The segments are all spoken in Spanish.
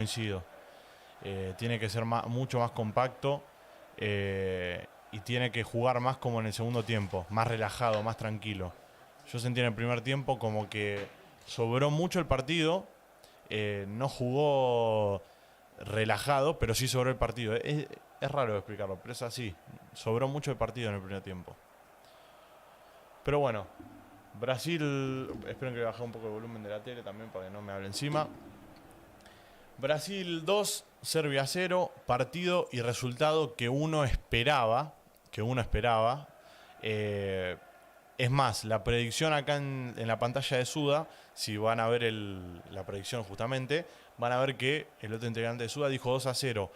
coincido. Tiene que ser mucho más compacto y tiene que jugar más como en el segundo tiempo, más relajado, más tranquilo. Yo sentí en el primer tiempo como que sobró mucho el partido, no jugó relajado, pero sí sobró el partido. Es raro explicarlo, pero es así. Sobró mucho el partido en el primer tiempo. Pero bueno, Brasil, espero que baje un poco el volumen de la tele también para que no me hable encima. Brasil 2, Serbia 0, partido y resultado que uno esperaba, Eh, es más, la predicción acá en la pantalla de Suda, si van a ver la predicción justamente, van a ver que el otro integrante de Suda dijo 2-0.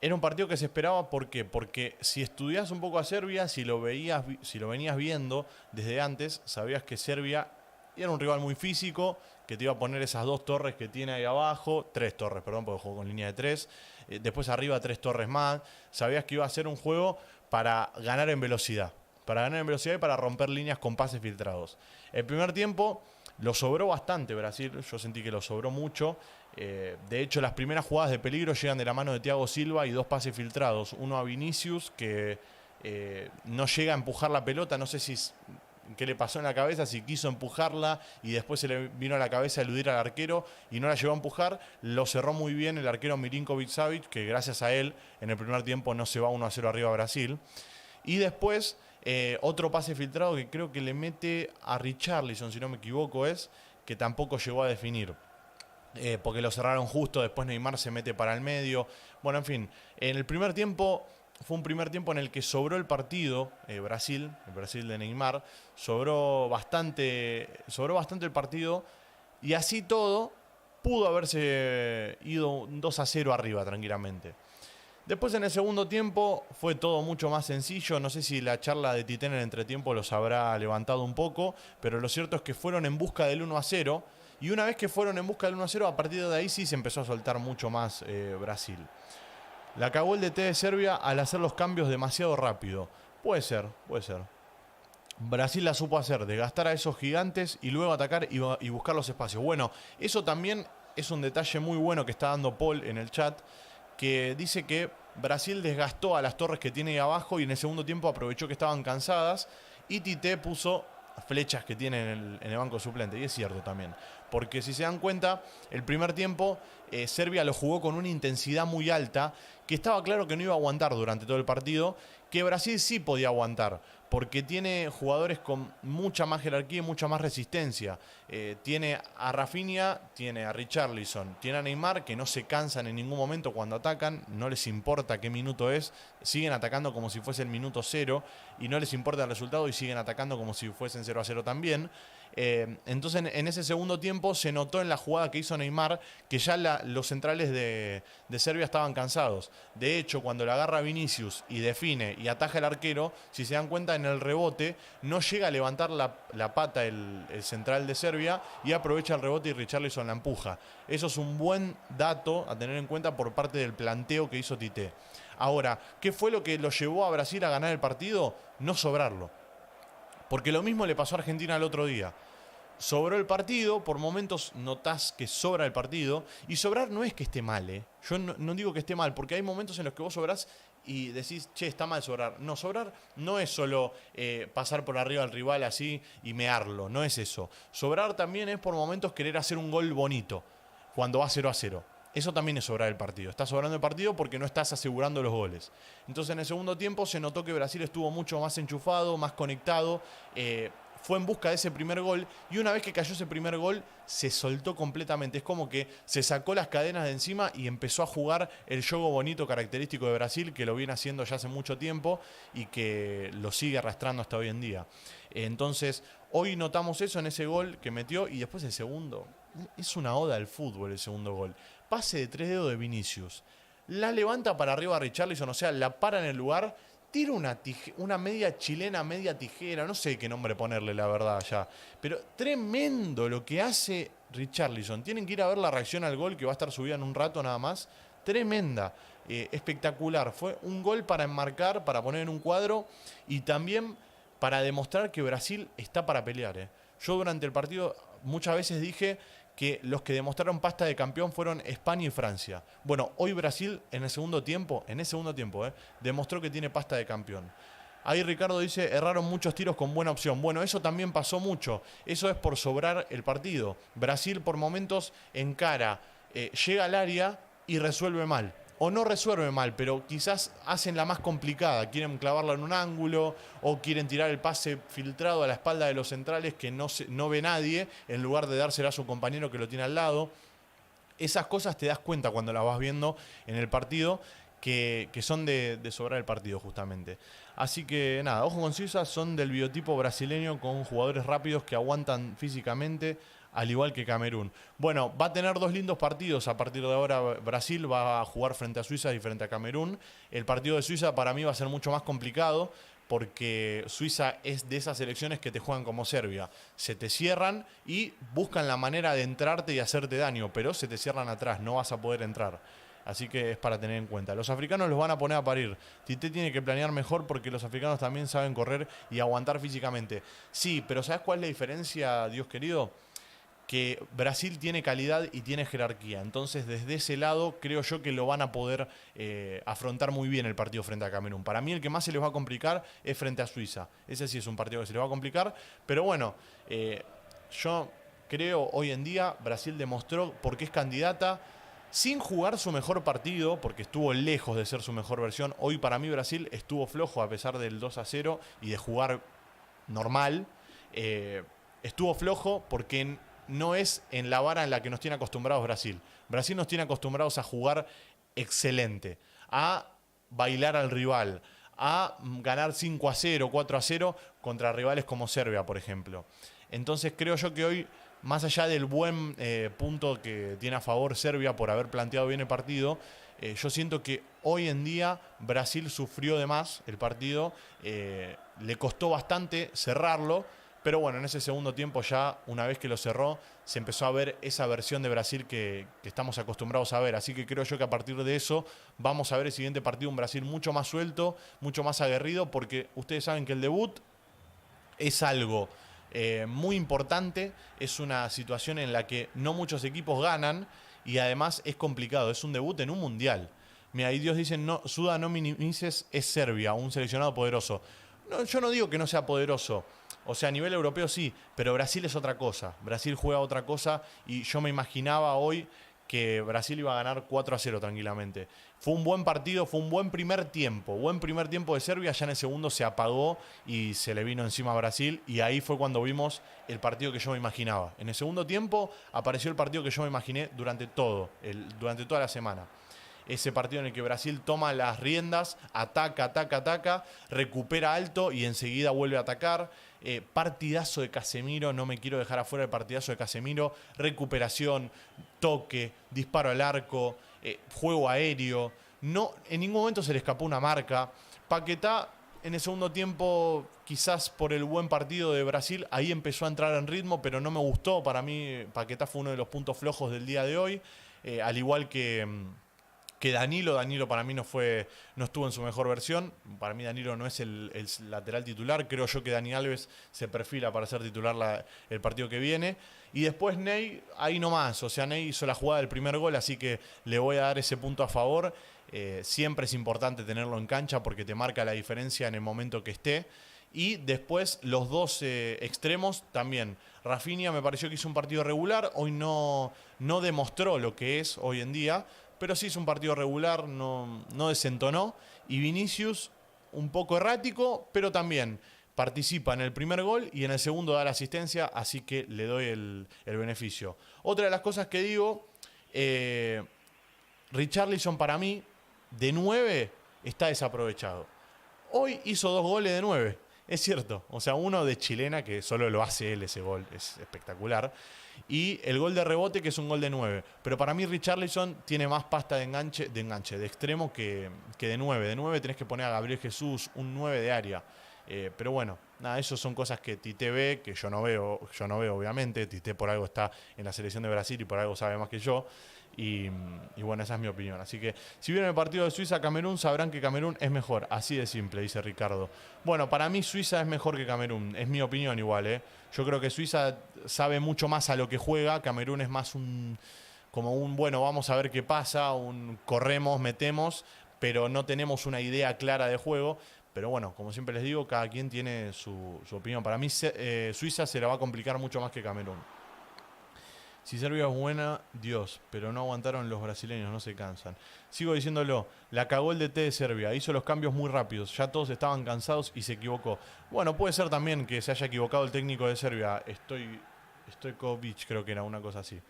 Era un partido que se esperaba, ¿por qué? Porque si estudias un poco a Serbia, si lo venías viendo desde antes, sabías que Serbia era un rival muy físico, que te iba a poner esas dos torres que tiene ahí abajo, tres torres, perdón, porque jugó con línea de tres, después arriba tres torres más, sabías que iba a ser un juego para ganar en velocidad, y para romper líneas con pases filtrados. El primer tiempo lo sobró bastante Brasil, yo sentí que lo sobró mucho. De hecho, las primeras jugadas de peligro llegan de la mano de Thiago Silva y dos pases filtrados. Uno a Vinicius, que no llega a empujar la pelota, no sé si qué le pasó en la cabeza, si quiso empujarla y después se le vino a la cabeza eludir al arquero y no la llevó a empujar. Lo cerró muy bien el arquero Milinkovic-Savic, que gracias a él en el primer tiempo no se va 1-0 arriba a Brasil. Y después otro pase filtrado que creo que le mete a Richarlison, si no me equivoco, que tampoco llegó a definir. Porque lo cerraron justo, después Neymar se mete para el medio. Bueno, en fin, en el primer tiempo fue un primer tiempo en el que sobró el partido, el Brasil de Neymar, sobró bastante el partido y así todo pudo haberse ido 2-0 arriba tranquilamente. Después en el segundo tiempo fue todo mucho más sencillo. No sé si la charla de Tite en el entretiempo los habrá levantado un poco, pero lo cierto es que fueron en busca del 1-0. Y una vez que fueron en busca del 1-0, a partir de ahí sí se empezó a soltar mucho más Brasil. La cagó el DT de Serbia al hacer los cambios demasiado rápido. Puede ser, puede ser. Brasil la supo hacer, desgastar a esos gigantes y luego atacar y buscar los espacios. Bueno, eso también es un detalle muy bueno que está dando Paul en el chat, que dice que Brasil desgastó a las torres que tiene ahí abajo y en el segundo tiempo aprovechó que estaban cansadas y Tite puso flechas que tiene en el banco suplente. Y es cierto también, porque si se dan cuenta, el primer tiempo Serbia lo jugó con una intensidad muy alta, que estaba claro que no iba a aguantar durante todo el partido, que Brasil sí podía aguantar, porque tiene jugadores con mucha más jerarquía y mucha más resistencia. Tiene a Rafinha, tiene a Richarlison, tiene a Neymar, que no se cansan en ningún momento cuando atacan, no les importa qué minuto es, siguen atacando como si fuese el minuto cero y no les importa el resultado y siguen atacando como si fuesen 0-0 también. Entonces en ese segundo tiempo se notó en la jugada que hizo Neymar que ya los centrales de Serbia estaban cansados. De hecho, cuando la agarra Vinicius y define y ataja el arquero, si se dan cuenta en el rebote no llega a levantar la pata el central de Serbia y aprovecha el rebote y Richarlison la empuja. Eso es un buen dato a tener en cuenta por parte del planteo que hizo Tite. Ahora, ¿qué fue lo que lo llevó a Brasil a ganar el partido? No sobrarlo. Porque lo mismo le pasó a Argentina el otro día. Sobró el partido, por momentos notás que sobra el partido. Y sobrar no es que esté mal, ¿eh? Yo no digo que esté mal, porque hay momentos en los que vos sobrás y decís, che, está mal sobrar. No, sobrar no es solo pasar por arriba al rival así y mearlo, no es eso. Sobrar también es por momentos querer hacer un gol bonito, cuando va 0-0. Eso también es sobrar el partido. Estás sobrando el partido porque no estás asegurando los goles. Entonces en el segundo tiempo se notó que Brasil estuvo mucho más enchufado, más conectado. Fue en busca de ese primer gol y una vez que cayó ese primer gol se soltó completamente. Es como que se sacó las cadenas de encima y empezó a jugar el juego bonito característico de Brasil, que lo viene haciendo ya hace mucho tiempo y que lo sigue arrastrando hasta hoy en día. Entonces hoy notamos eso en ese gol que metió y después el segundo. Es una oda al fútbol el segundo gol. Pase de 3 dedos de Vinicius. La levanta para arriba a Richarlison, o sea, la para en el lugar. Tira una media chilena, media tijera, no sé qué nombre ponerle la verdad ya. Pero tremendo lo que hace Richarlison. Tienen que ir a ver la reacción al gol que va a estar subida en un rato nada más. Tremenda, espectacular. Fue un gol para enmarcar, para poner en un cuadro y también para demostrar que Brasil está para pelear. Yo durante el partido muchas veces dije que los que demostraron pasta de campeón fueron España y Francia. Bueno, hoy Brasil en ese segundo tiempo, demostró que tiene pasta de campeón. Ahí Ricardo dice, erraron muchos tiros con buena opción. Bueno, eso también pasó mucho. Eso es por sobrar el partido. Brasil por momentos encara, llega al área y resuelve mal. O no resuelve mal, pero quizás hacen la más complicada. Quieren clavarla en un ángulo o quieren tirar el pase filtrado a la espalda de los centrales que no ve nadie, en lugar de dársela a su compañero que lo tiene al lado. Esas cosas te das cuenta cuando las vas viendo en el partido, que son de sobrar el partido justamente. Así que nada, ojo con Suiza, son del biotipo brasileño con jugadores rápidos que aguantan físicamente, al igual que Camerún. Bueno, va a tener 2 lindos partidos a partir de ahora. Brasil va a jugar frente a Suiza y frente a Camerún. El partido de Suiza para mí va a ser mucho más complicado, porque Suiza es de esas selecciones que te juegan como Serbia. Se te cierran y buscan la manera de entrarte y hacerte daño, pero se te cierran atrás, no vas a poder entrar. Así que es para tener en cuenta. Los africanos los van a poner a parir. Tite tiene que planear mejor, porque los africanos también saben correr y aguantar físicamente. Sí, pero ¿sabes cuál es la diferencia, Dios querido? Que Brasil tiene calidad y tiene jerarquía. Entonces, desde ese lado, creo yo que lo van a poder afrontar muy bien el partido frente a Camerún. Para mí, el que más se les va a complicar es frente a Suiza. Ese sí es un partido que se les va a complicar. Pero bueno, yo creo hoy en día Brasil demostró por qué es candidata, sin jugar su mejor partido, porque estuvo lejos de ser su mejor versión. Hoy para mí Brasil estuvo flojo a pesar del 2-0 y de jugar normal. Estuvo flojo porque no es en la vara en la que nos tiene acostumbrados Brasil. Brasil nos tiene acostumbrados a jugar excelente, a bailar al rival, a ganar 5-0, 4-0 contra rivales como Serbia, por ejemplo. Entonces creo yo que hoy, más allá del buen punto que tiene a favor Serbia por haber planteado bien el partido, yo siento que hoy en día Brasil sufrió de más el partido, le costó bastante cerrarlo. Pero bueno, en ese segundo tiempo ya, una vez que lo cerró, se empezó a ver esa versión de Brasil que estamos acostumbrados a ver. Así que creo yo que a partir de eso vamos a ver el siguiente partido, un Brasil mucho más suelto, mucho más aguerrido, porque ustedes saben que el debut es algo muy importante, es una situación en la que no muchos equipos ganan y además es complicado, es un debut en un mundial. Mira, ahí Dios dice, no, Suda, no minimices, es Serbia, un seleccionado poderoso. No, yo no digo que no sea poderoso. O sea, a nivel europeo sí, pero Brasil es otra cosa. Brasil juega otra cosa y yo me imaginaba hoy que Brasil iba a ganar 4-0 tranquilamente. Fue un buen partido, fue un buen primer tiempo. Buen primer tiempo de Serbia, ya en el segundo se apagó y se le vino encima a Brasil. Y ahí fue cuando vimos el partido que yo me imaginaba. En el segundo tiempo apareció el partido que yo me imaginé durante toda la semana. Ese partido en el que Brasil toma las riendas, ataca, recupera alto y enseguida vuelve a atacar. Partidazo de Casemiro, no me quiero dejar afuera el partidazo de Casemiro. Recuperación, toque, disparo al arco, juego aéreo. No, en ningún momento se le escapó una marca. Paquetá, en el segundo tiempo, quizás por el buen partido de Brasil, ahí empezó a entrar en ritmo, pero no me gustó. Para mí, Paquetá fue uno de los puntos flojos del día de hoy. Al igual que Danilo para mí no estuvo en su mejor versión. Para mí Danilo no es el lateral titular. Creo yo que Dani Alves se perfila para ser titular el partido que viene. Y después Ney, ahí nomás. O sea, Ney hizo la jugada del primer gol, así que le voy a dar ese punto a favor. Siempre es importante tenerlo en cancha porque te marca la diferencia en el momento que esté. Y después los dos extremos también. Rafinha me pareció que hizo un partido regular. Hoy no demostró lo que es hoy en día, pero sí hizo un partido regular, no desentonó. Y Vinicius, un poco errático, pero también participa en el primer gol y en el segundo da la asistencia, así que le doy el beneficio. Otra de las cosas que digo, Richarlison para mí, de 9, está desaprovechado. Hoy hizo 2 goles de 9, es cierto. O sea, uno de chilena, que solo lo hace él ese gol, es espectacular. Y el gol de rebote, que es un gol de 9. Pero para mí Richarlison tiene más pasta de enganche, de extremo que de 9. De 9 tenés que poner a Gabriel Jesús, un 9 de área. Pero bueno, nada, eso son cosas que Tite ve, que yo no veo obviamente. Tite por algo está en la selección de Brasil y por algo sabe más que yo. Y bueno, esa es mi opinión. Así que si vieron el partido de Suiza-Camerún, sabrán que Camerún es mejor. Así de simple, dice Ricardo. Bueno, para mí Suiza es mejor que Camerún. Es mi opinión igual, ¿eh? Yo creo que Suiza sabe mucho más a lo que juega. Camerún es más bueno, vamos a ver qué pasa. Corremos, metemos, pero no tenemos una idea clara de juego. Pero bueno, como siempre les digo, cada quien tiene su opinión. Para mí Suiza se la va a complicar mucho más que Camerún. Si Serbia es buena, Dios, pero no aguantaron los brasileños, no se cansan. Sigo diciéndolo, la cagó el DT de Serbia, hizo los cambios muy rápidos, ya todos estaban cansados y se equivocó. Bueno, puede ser también que se haya equivocado el técnico de Serbia, Stojkovic, creo que era una cosa así.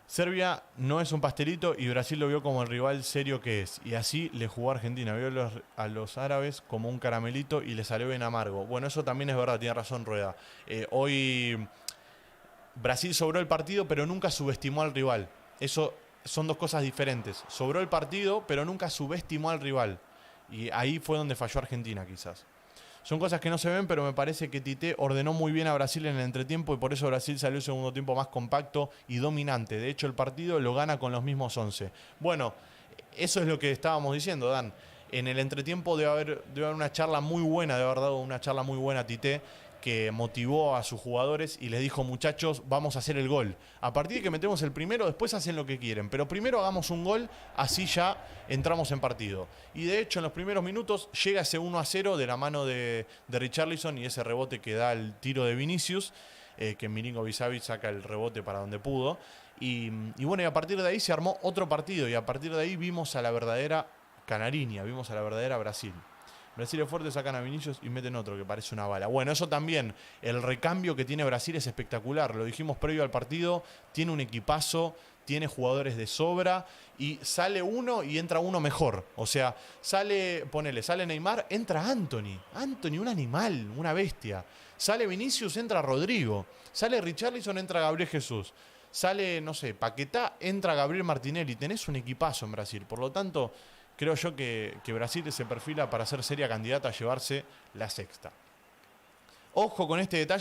Serbia no es un pastelito y Brasil lo vio como el rival serio que es. Y así le jugó a Argentina. Vio a los árabes como un caramelito y le salió bien amargo. Bueno, eso también es verdad, tiene razón Rueda. Hoy Brasil sobró el partido, pero nunca subestimó al rival. Eso son dos cosas diferentes. Sobró el partido, pero nunca subestimó al rival. Y ahí fue donde falló Argentina, quizás. Son cosas que no se ven, pero me parece que Tite ordenó muy bien a Brasil en el entretiempo y por eso Brasil salió el segundo tiempo más compacto y dominante. De hecho, el partido lo gana con los mismos 11. Bueno, eso es lo que estábamos diciendo, Dan. En el entretiempo debe haber una charla muy buena, debe haber dado una charla muy buena a Tite, que motivó a sus jugadores y les dijo, muchachos, vamos a hacer el gol. A partir de que metemos el primero, después hacen lo que quieren. Pero primero hagamos un gol, así ya entramos en partido. Y de hecho, en los primeros minutos llega ese 1-0 de la mano de Richarlison y ese rebote que da el tiro de Vinicius, que Milinkovic-Savic saca el rebote para donde pudo. Y bueno, y a partir de ahí se armó otro partido. Y a partir de ahí vimos a la verdadera Canariña, vimos a la verdadera Brasil. Brasil es fuerte, sacan a Vinicius y meten otro que parece una bala. Bueno, eso también, el recambio que tiene Brasil es espectacular. Lo dijimos previo al partido, tiene un equipazo, tiene jugadores de sobra y sale uno y entra uno mejor. O sea, sale Neymar, entra Anthony. Anthony, un animal, una bestia. Sale Vinicius, entra Rodrigo. Sale Richarlison, entra Gabriel Jesús. Sale, no sé, Paquetá, entra Gabriel Martinelli. Tenés un equipazo en Brasil. Por lo tanto, creo yo que Brasil se perfila para ser seria candidata a llevarse la sexta. Ojo con este detalle.